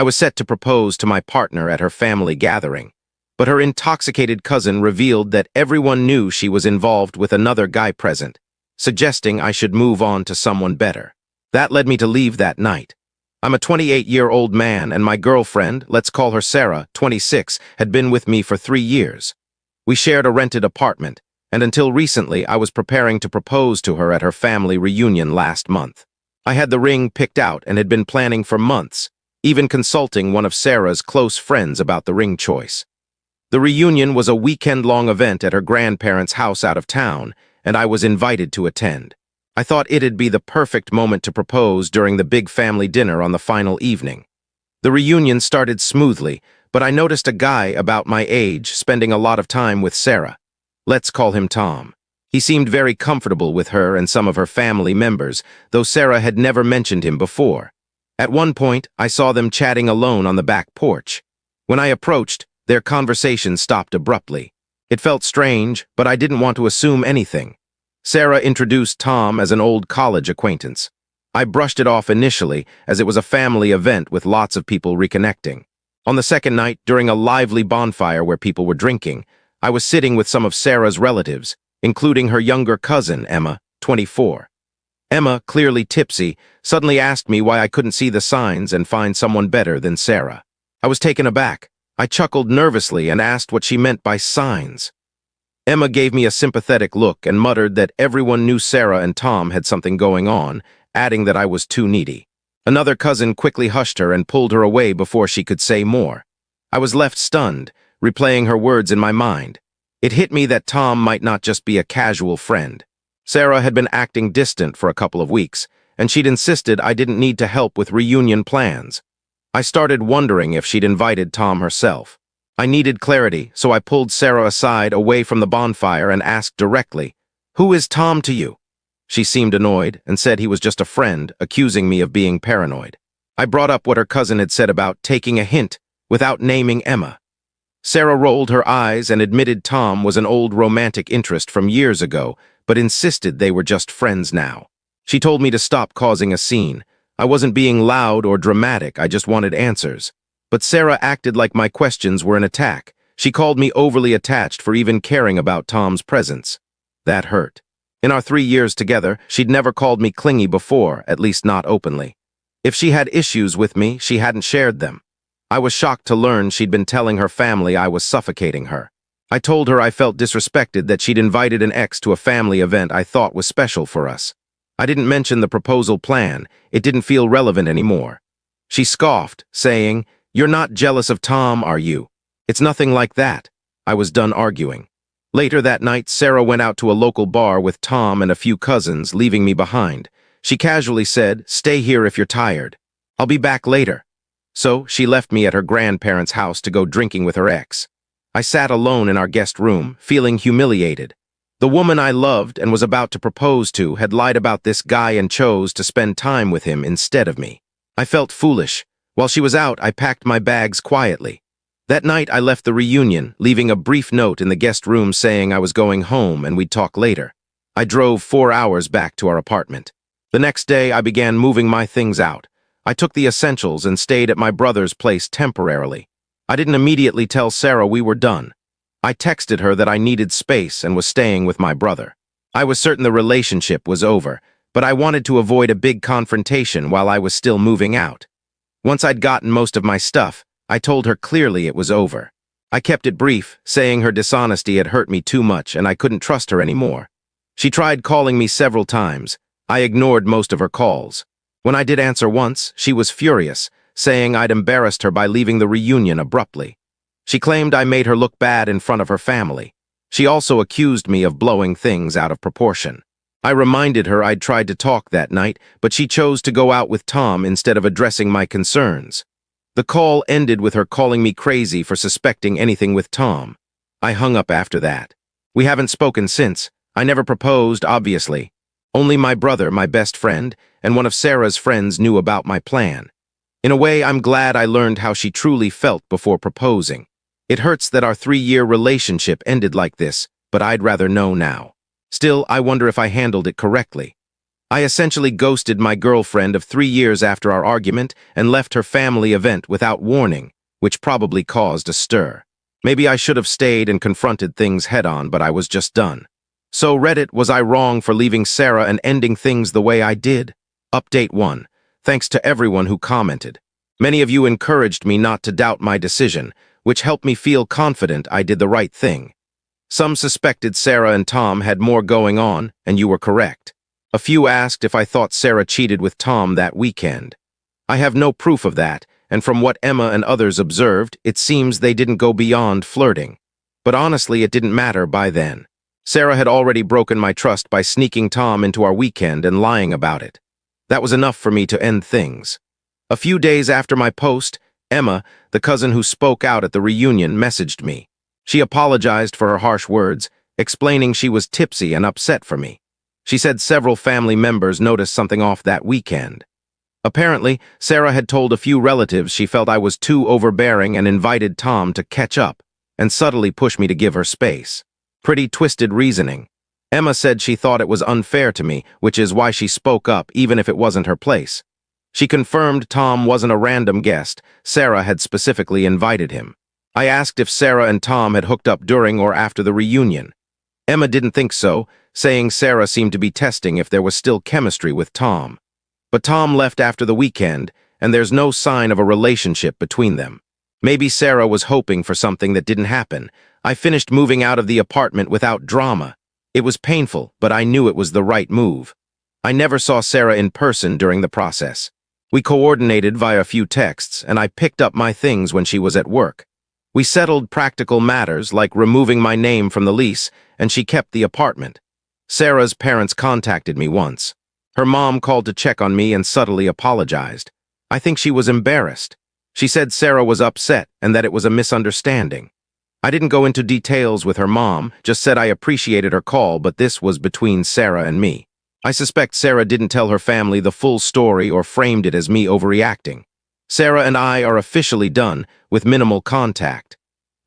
I was set to propose to my partner at her family gathering, but her intoxicated cousin revealed that everyone knew she was involved with another guy present, suggesting I should move on to someone better. That led me to leave that night. I'm a 28-year-old man, and my girlfriend, let's call her Sarah, 26, had been with me for 3 years. We shared a rented apartment, and until recently I was preparing to propose to her at her family reunion last month. I had the ring picked out and had been planning for months, even consulting one of Sarah's close friends about the ring choice. The reunion was a weekend-long event at her grandparents' house out of town, and I was invited to attend. I thought it'd be the perfect moment to propose during the big family dinner on the final evening. The reunion started smoothly, but I noticed a guy about my age spending a lot of time with Sarah. Let's call him Tom. He seemed very comfortable with her and some of her family members, though Sarah had never mentioned him before. At one point, I saw them chatting alone on the back porch. When I approached, their conversation stopped abruptly. It felt strange, but I didn't want to assume anything. Sarah introduced Tom as an old college acquaintance. I brushed it off initially, as it was a family event with lots of people reconnecting. On the second night, during a lively bonfire where people were drinking, I was sitting with some of Sarah's relatives, including her younger cousin, Emma, 24. Emma, clearly tipsy, suddenly asked me why I couldn't see the signs and find someone better than Sarah. I was taken aback. I chuckled nervously and asked what she meant by signs. Emma gave me a sympathetic look and muttered that everyone knew Sarah and Tom had something going on, adding that I was too needy. Another cousin quickly hushed her and pulled her away before she could say more. I was left stunned, replaying her words in my mind. It hit me that Tom might not just be a casual friend. Sarah had been acting distant for a couple of weeks, and she'd insisted I didn't need to help with reunion plans. I started wondering if she'd invited Tom herself. I needed clarity, so I pulled Sarah aside away from the bonfire and asked directly, "Who is Tom to you?" She seemed annoyed and said he was just a friend, accusing me of being paranoid. I brought up what her cousin had said about taking a hint without naming Emma. Sarah rolled her eyes and admitted Tom was an old romantic interest from years ago, but insisted they were just friends now. She told me to stop causing a scene. I wasn't being loud or dramatic, I just wanted answers. But Sarah acted like my questions were an attack. She called me overly attached for even caring about Tom's presence. That hurt. In our 3 years together, she'd never called me clingy before, at least not openly. If she had issues with me, she hadn't shared them. I was shocked to learn she'd been telling her family I was suffocating her. I told her I felt disrespected that she'd invited an ex to a family event I thought was special for us. I didn't mention the proposal plan. It didn't feel relevant anymore. She scoffed, saying, "You're not jealous of Tom, are you? It's nothing like that." I was done arguing. Later that night, Sarah went out to a local bar with Tom and a few cousins, leaving me behind. She casually said, "Stay here if you're tired. I'll be back later." So she left me at her grandparents' house to go drinking with her ex. I sat alone in our guest room, feeling humiliated. The woman I loved and was about to propose to had lied about this guy and chose to spend time with him instead of me. I felt foolish. While she was out, I packed my bags quietly. That night, I left the reunion, leaving a brief note in the guest room saying I was going home and we'd talk later. I drove 4 hours back to our apartment. The next day, I began moving my things out. I took the essentials and stayed at my brother's place temporarily. I didn't immediately tell Sarah we were done. I texted her that I needed space and was staying with my brother. I was certain the relationship was over, but I wanted to avoid a big confrontation while I was still moving out. Once I'd gotten most of my stuff, I told her clearly it was over. I kept it brief, saying her dishonesty had hurt me too much and I couldn't trust her anymore. She tried calling me several times. I ignored most of her calls. When I did answer once, she was furious, saying I'd embarrassed her by leaving the reunion abruptly. She claimed I made her look bad in front of her family. She also accused me of blowing things out of proportion. I reminded her I'd tried to talk that night, but she chose to go out with Tom instead of addressing my concerns. The call ended with her calling me crazy for suspecting anything with Tom. I hung up after that. We haven't spoken since. I never proposed, obviously. Only my brother, my best friend, and one of Sarah's friends knew about my plan. In a way, I'm glad I learned how she truly felt before proposing. It hurts that our 3-year relationship ended like this, but I'd rather know now. Still, I wonder if I handled it correctly. I essentially ghosted my girlfriend of 3 years after our argument and left her family event without warning, which probably caused a stir. Maybe I should have stayed and confronted things head-on, but I was just done. So Reddit, was I wrong for leaving Sarah and ending things the way I did? Update 1. Thanks to everyone who commented. Many of you encouraged me not to doubt my decision, which helped me feel confident I did the right thing. Some suspected Sarah and Tom had more going on, and you were correct. A few asked if I thought Sarah cheated with Tom that weekend. I have no proof of that, and from what Emma and others observed, it seems they didn't go beyond flirting. But honestly, it didn't matter by then. Sarah had already broken my trust by sneaking Tom into our weekend and lying about it. That was enough for me to end things. A few days after my post, Emma, the cousin who spoke out at the reunion, messaged me. She apologized for her harsh words, explaining she was tipsy and upset for me. She said several family members noticed something off that weekend. Apparently, Sarah had told a few relatives she felt I was too overbearing and invited Tom to catch up, and subtly pushed me to give her space. Pretty twisted reasoning. Emma said she thought it was unfair to me, which is why she spoke up even if it wasn't her place. She confirmed Tom wasn't a random guest. Sarah had specifically invited him. I asked if Sarah and Tom had hooked up during or after the reunion. Emma didn't think so, saying Sarah seemed to be testing if there was still chemistry with Tom. But Tom left after the weekend, and there's no sign of a relationship between them. Maybe Sarah was hoping for something that didn't happen. I finished moving out of the apartment without drama. It was painful, but I knew it was the right move. I never saw Sarah in person during the process. We coordinated via a few texts, and I picked up my things when she was at work. We settled practical matters like removing my name from the lease, and she kept the apartment. Sarah's parents contacted me once. Her mom called to check on me and subtly apologized. I think she was embarrassed. She said Sarah was upset and that it was a misunderstanding. I didn't go into details with her mom, just said I appreciated her call, but this was between Sarah and me. I suspect Sarah didn't tell her family the full story or framed it as me overreacting. Sarah and I are officially done, with minimal contact.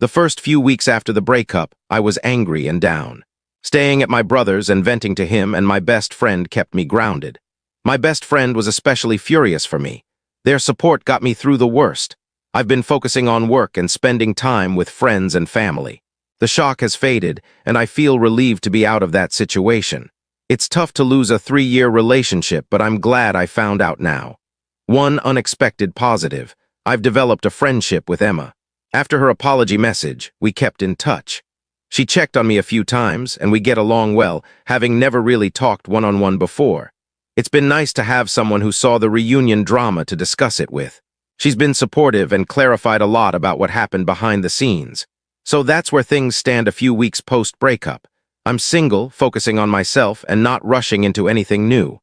The first few weeks after the breakup, I was angry and down. Staying at my brother's and venting to him and my best friend kept me grounded. My best friend was especially furious for me. Their support got me through the worst. I've been focusing on work and spending time with friends and family. The shock has faded, and I feel relieved to be out of that situation. It's tough to lose a 3-year relationship, but I'm glad I found out now. One unexpected positive: I've developed a friendship with Emma. After her apology message, we kept in touch. She checked on me a few times, and we get along well, having never really talked one-on-one before. It's been nice to have someone who saw the reunion drama to discuss it with. She's been supportive and clarified a lot about what happened behind the scenes. So that's where things stand a few weeks post-breakup. I'm single, focusing on myself, and not rushing into anything new.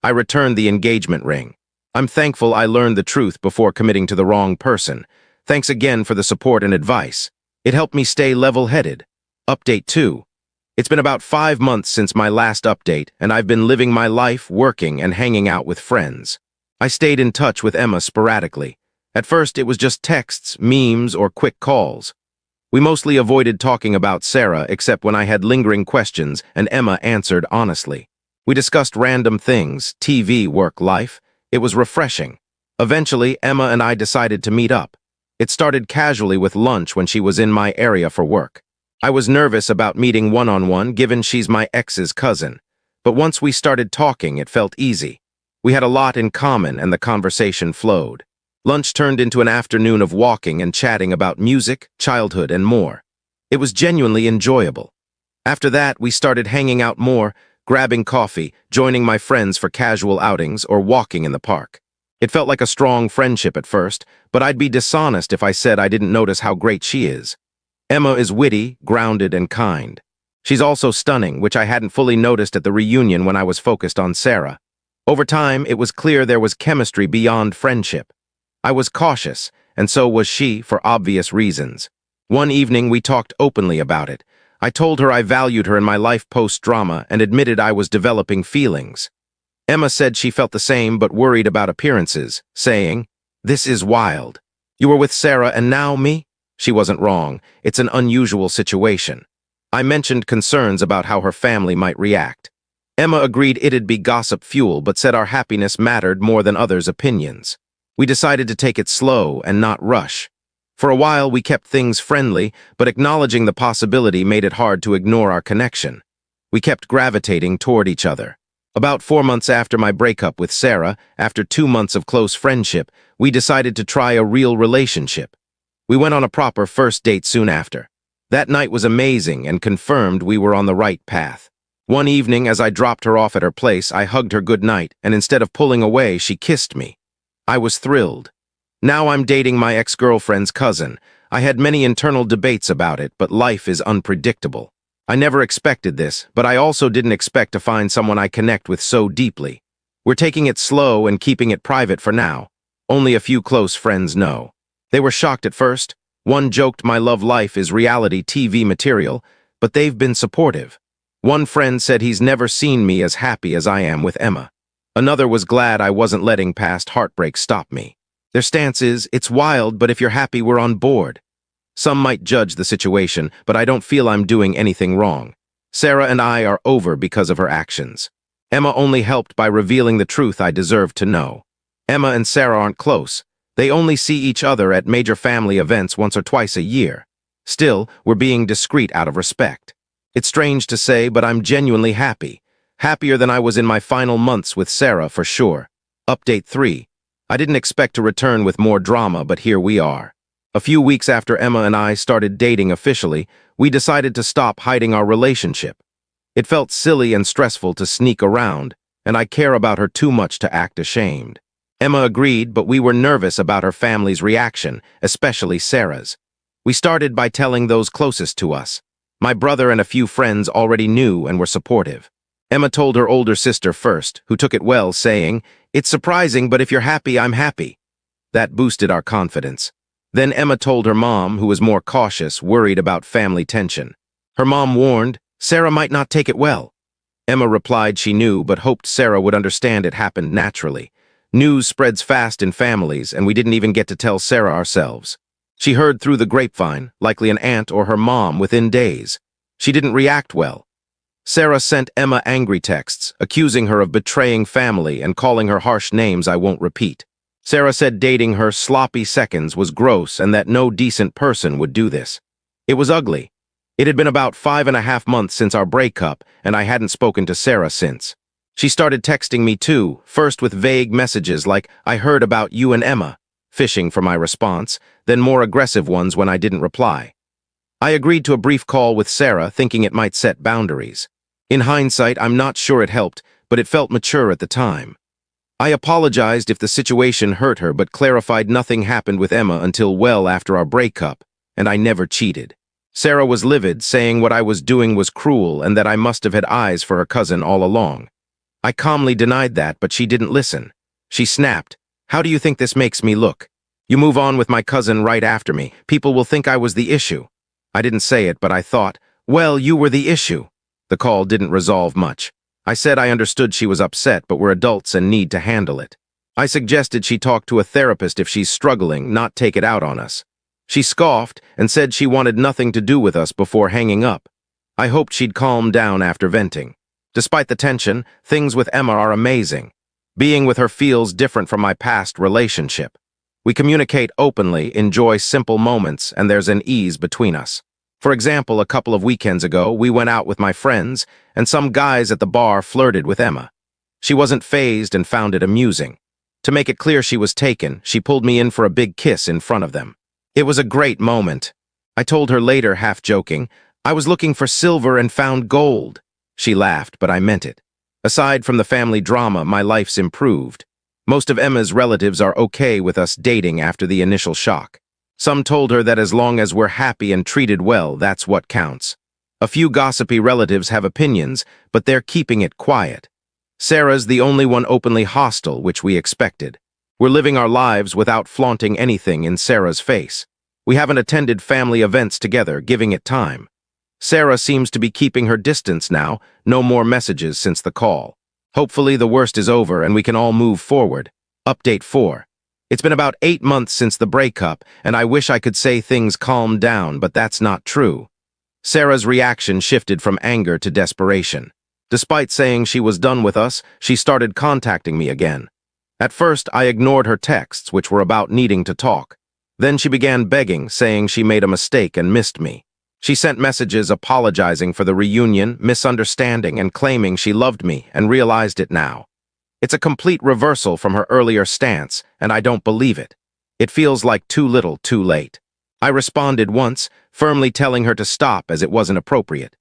I returned the engagement ring. I'm thankful I learned the truth before committing to the wrong person. Thanks again for the support and advice. It helped me stay level-headed. Update 2. It's been about 5 months since my last update, and I've been living my life, working, and hanging out with friends. I stayed in touch with Emma sporadically. At first, it was just texts, memes, or quick calls. We mostly avoided talking about Sarah, except when I had lingering questions, and Emma answered honestly. We discussed random things, TV, work, life. It was refreshing. Eventually, Emma and I decided to meet up. It started casually with lunch when she was in my area for work. I was nervous about meeting one-on-one, given she's my ex's cousin. But once we started talking, it felt easy. We had a lot in common, and the conversation flowed. Lunch turned into an afternoon of walking and chatting about music, childhood, and more. It was genuinely enjoyable. After that, we started hanging out more, grabbing coffee, joining my friends for casual outings, or walking in the park. It felt like a strong friendship at first, but I'd be dishonest if I said I didn't notice how great she is. Emma is witty, grounded, and kind. She's also stunning, which I hadn't fully noticed at the reunion when I was focused on Sarah. Over time, it was clear there was chemistry beyond friendship. I was cautious, and so was she, for obvious reasons. One evening, we talked openly about it. I told her I valued her in my life post-drama and admitted I was developing feelings. Emma said she felt the same but worried about appearances, saying, "This is wild. You were with Sarah and now me?" She wasn't wrong. It's an unusual situation. I mentioned concerns about how her family might react. Emma agreed it'd be gossip fuel, but said our happiness mattered more than others' opinions. We decided to take it slow and not rush. For a while, we kept things friendly, but acknowledging the possibility made it hard to ignore our connection. We kept gravitating toward each other. About 4 months after my breakup with Sarah, after 2 months of close friendship, we decided to try a real relationship. We went on a proper first date soon after. That night was amazing and confirmed we were on the right path. One evening, as I dropped her off at her place, I hugged her goodnight, and instead of pulling away, she kissed me. I was thrilled. Now I'm dating my ex-girlfriend's cousin. I had many internal debates about it, but life is unpredictable. I never expected this, but I also didn't expect to find someone I connect with so deeply. We're taking it slow and keeping it private for now. Only a few close friends know. They were shocked at first. One joked my love life is reality TV material, but they've been supportive. One friend said he's never seen me as happy as I am with Emma. Another was glad I wasn't letting past heartbreak stop me. Their stance is, it's wild, but if you're happy, we're on board. Some might judge the situation, but I don't feel I'm doing anything wrong. Sarah and I are over because of her actions. Emma only helped by revealing the truth I deserved to know. Emma and Sarah aren't close. They only see each other at major family events once or twice a year. Still, we're being discreet out of respect. It's strange to say, but I'm genuinely happy. Happier than I was in my final months with Sarah, for sure. Update 3. I didn't expect to return with more drama, but here we are. A few weeks after Emma and I started dating officially, we decided to stop hiding our relationship. It felt silly and stressful to sneak around, and I care about her too much to act ashamed. Emma agreed, but we were nervous about her family's reaction, especially Sarah's. We started by telling those closest to us. My brother and a few friends already knew and were supportive. Emma told her older sister first, who took it well, saying, "It's surprising, but if you're happy, I'm happy." That boosted our confidence. Then Emma told her mom, who was more cautious, worried about family tension. Her mom warned, Sarah might not take it well. Emma replied she knew, but hoped Sarah would understand it happened naturally. News spreads fast in families, and we didn't even get to tell Sarah ourselves. She heard through the grapevine, likely an aunt or her mom, within days. She didn't react well. Sarah sent Emma angry texts, accusing her of betraying family and calling her harsh names I won't repeat. Sarah said dating her sloppy seconds was gross and that no decent person would do this. It was ugly. It had been about 5.5 months since our breakup, and I hadn't spoken to Sarah since. She started texting me too, first with vague messages like, "I heard about you and Emma," fishing for my response, then more aggressive ones when I didn't reply. I agreed to a brief call with Sarah, thinking it might set boundaries. In hindsight, I'm not sure it helped, but it felt mature at the time. I apologized if the situation hurt her, but clarified nothing happened with Emma until well after our breakup, and I never cheated. Sarah was livid, saying what I was doing was cruel and that I must have had eyes for her cousin all along. I calmly denied that, but she didn't listen. She snapped, "How do you think this makes me look? You move on with my cousin right after me. People will think I was the issue." I didn't say it, but I thought, well, you were the issue. The call didn't resolve much. I said I understood she was upset, but we're adults and need to handle it. I suggested she talk to a therapist if she's struggling, not take it out on us. She scoffed and said she wanted nothing to do with us before hanging up. I hoped she'd calm down after venting. Despite the tension, things with Emma are amazing. Being with her feels different from my past relationship. We communicate openly, enjoy simple moments, and there's an ease between us. For example, a couple of weekends ago, we went out with my friends, and some guys at the bar flirted with Emma. She wasn't fazed and found it amusing. To make it clear she was taken, she pulled me in for a big kiss in front of them. It was a great moment. I told her later, half joking, I was looking for silver and found gold. She laughed, but I meant it. Aside from the family drama, my life's improved. Most of Emma's relatives are okay with us dating after the initial shock. Some told her that as long as we're happy and treated well, that's what counts. A few gossipy relatives have opinions, but they're keeping it quiet. Sarah's the only one openly hostile, which we expected. We're living our lives without flaunting anything in Sarah's face. We haven't attended family events together, giving it time. Sarah seems to be keeping her distance now, no more messages since the call. Hopefully the worst is over and we can all move forward. Update 4. It's been about 8 months since the breakup, and I wish I could say things calmed down, but that's not true. Sarah's reaction shifted from anger to desperation. Despite saying she was done with us, she started contacting me again. At first, I ignored her texts, which were about needing to talk. Then she began begging, saying she made a mistake and missed me. She sent messages apologizing for the reunion, misunderstanding, and claiming she loved me and realized it now. It's a complete reversal from her earlier stance, and I don't believe it. It feels like too little, too late. I responded once, firmly telling her to stop as it wasn't appropriate.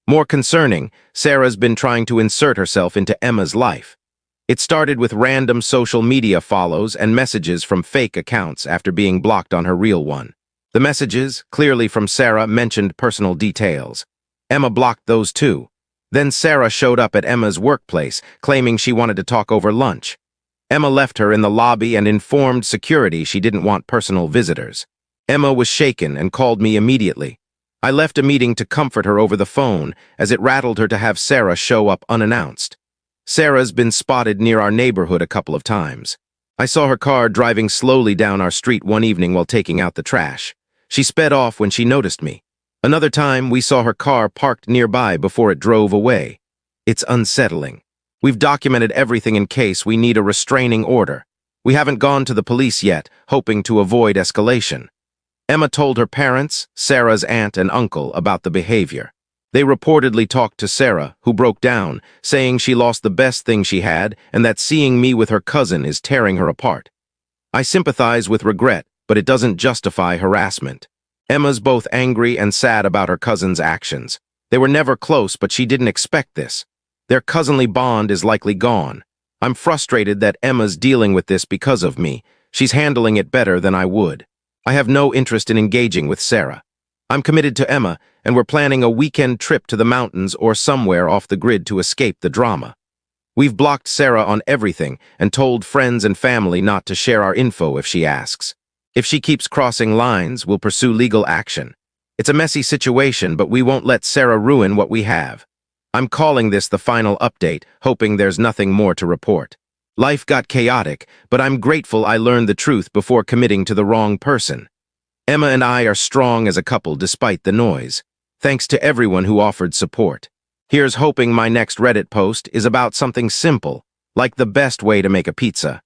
More concerning, Sarah's been trying to insert herself into Emma's life. It started with random social media follows and messages from fake accounts after being blocked on her real one. The messages, clearly from Sarah, mentioned personal details. Emma blocked those too. Then Sarah showed up at Emma's workplace, claiming she wanted to talk over lunch. Emma left her in the lobby and informed security she didn't want personal visitors. Emma was shaken and called me immediately. I left a meeting to comfort her over the phone, as it rattled her to have Sarah show up unannounced. Sarah's been spotted near our neighborhood a couple of times. I saw her car driving slowly down our street one evening while taking out the trash. She sped off when she noticed me. Another time, we saw her car parked nearby before it drove away. It's unsettling. We've documented everything in case we need a restraining order. We haven't gone to the police yet, hoping to avoid escalation. Emma told her parents, Sarah's aunt and uncle, about the behavior. They reportedly talked to Sarah, who broke down, saying she lost the best thing she had and that seeing me with her cousin is tearing her apart. I sympathize with regret, but it doesn't justify harassment. Emma's both angry and sad about her cousin's actions. They were never close, but she didn't expect this. Their cousinly bond is likely gone. I'm frustrated that Emma's dealing with this because of me. She's handling it better than I would. I have no interest in engaging with Sarah. I'm committed to Emma, and we're planning a weekend trip to the mountains or somewhere off the grid to escape the drama. We've blocked Sarah on everything and told friends and family not to share our info if she asks. If she keeps crossing lines, we'll pursue legal action. It's a messy situation, but we won't let Sarah ruin what we have. I'm calling this the final update, hoping there's nothing more to report. Life got chaotic, but I'm grateful I learned the truth before committing to the wrong person. Emma and I are strong as a couple despite the noise. Thanks to everyone who offered support. Here's hoping my next Reddit post is about something simple, like the best way to make a pizza.